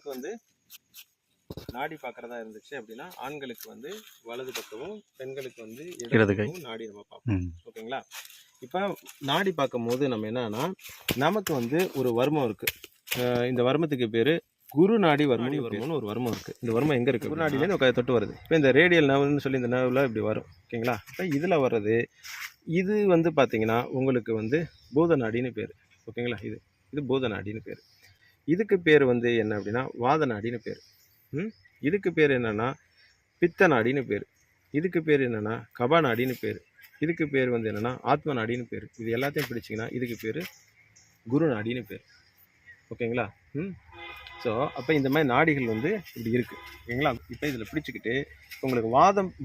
வந்து நாடி பார்க்குறதா இருந்துச்சு அப்படின்னா ஆண்களுக்கு வந்து வலது பக்கமும் பெண்களுக்கு வந்து இடது பக்கமும் நாடி நம்ம பார்ப்போம். ஓகேங்களா? இப்போ நாடி பார்க்கும் போது நம்ம என்னன்னா நமக்கு வந்து ஒரு வர்மம் இருக்கு. இந்த வர்மத்துக்கு பேர் குரு நாடி வர்மம்னு ஒரு வர்மம் இருக்குது. இந்த வர்மம் எங்கே இருக்குது? குரு நாடியிலேருந்து தொட்டு வருது. இப்போ இந்த ரேடியல் நர்வ்னு சொல்லி இந்த நர்வில் இப்படி வரும். ஓகேங்களா? இப்போ இதில் வர்றது இது வந்து பார்த்தீங்கன்னா உங்களுக்கு வந்து பூத நாடின்னு பேர். ஓகேங்களா? இது பூத நாடின்னு பேர். இதுக்கு பேர் வந்து என்ன அப்படின்னா வாத நாடின்னு பேர். இதுக்கு பேர் என்னன்னா பித்த நாடின்னு பேர். இதுக்கு பேர் என்னன்னா கபா நாடின்னு பேர். இதுக்கு பேர் வந்து என்னன்னா ஆத்ம நாடின்னு பேர். இது எல்லாத்தையும் பிடிச்சிங்கன்னா இதுக்கு பேர் குரு நாடின்னு பேர். ஓகேங்களா? ஸோ அப்போ இந்த மாதிரி நாடிகள் வந்து இப்படி இருக்குது. ஓகேங்களா? இப்போ இதில் பிடிச்சிக்கிட்டு உங்களுக்கு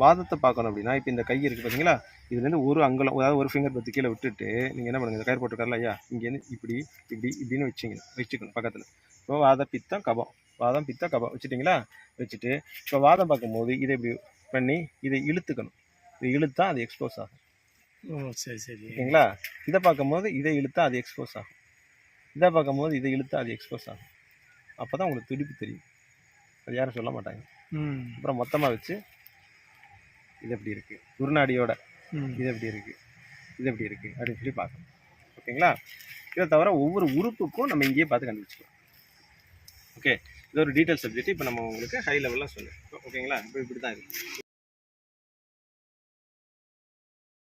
வாதத்தை பார்க்கணும் அப்படின்னா இப்போ இந்த கை இருக்குது பார்த்தீங்களா, இதுலேருந்து ஒரு அங்குலம், அதாவது ஒரு ஃபிங்கர் பற்றி கீழே விட்டுட்டு நீங்கள் என்ன பண்ணுங்க, இந்த கயிறு போட்டுருக்காருல ஐயா, இங்கேருந்து இப்படின்னு வச்சுக்கணும் பக்கத்தில். இப்போ வாதம் பித்தம் கபம், வாதம் பித்தம் கபம் வச்சுட்டிங்களா? வச்சுட்டு இப்போ வாதம் பார்க்கும்போது இதை இப்படி பண்ணி இதை இழுத்துக்கணும். இதை இழுத்தா அது எக்ஸ்போஸ் ஆகும். சரி சரி. ஓகேங்களா? இதை பார்க்கும்போது இதை இழுத்தா அது எக்ஸ்போஸ் ஆகும். இதை பார்க்கும்போது இதை இழுத்தா அது எக்ஸ்போஸ் ஆகும். அப்போ தான் உங்களுக்கு துடிப்பு தெரியும். அது யாரும் சொல்ல மாட்டாங்க. அப்புறம் மொத்தமாக வச்சு இது எப்படி இருக்குது, குருநாடியோட இது எப்படி இருக்குது, இது எப்படி இருக்குது அப்படின்னு சொல்லி பார்க்கணும். ஓகேங்களா? இதை தவிர ஒவ்வொரு உறுப்புக்கும் நம்ம இங்கேயே பார்த்து கண்டுபிடிச்சிக்கலாம். ஓகே, இது ஒரு டீட்டெயில் சப்ஜெக்ட். இப்போ நம்ம உங்களுக்கு ஹை லெவலில் சொல்லுங்கள். ஓகேங்களா? இப்போ இப்படி தான் இருக்குது.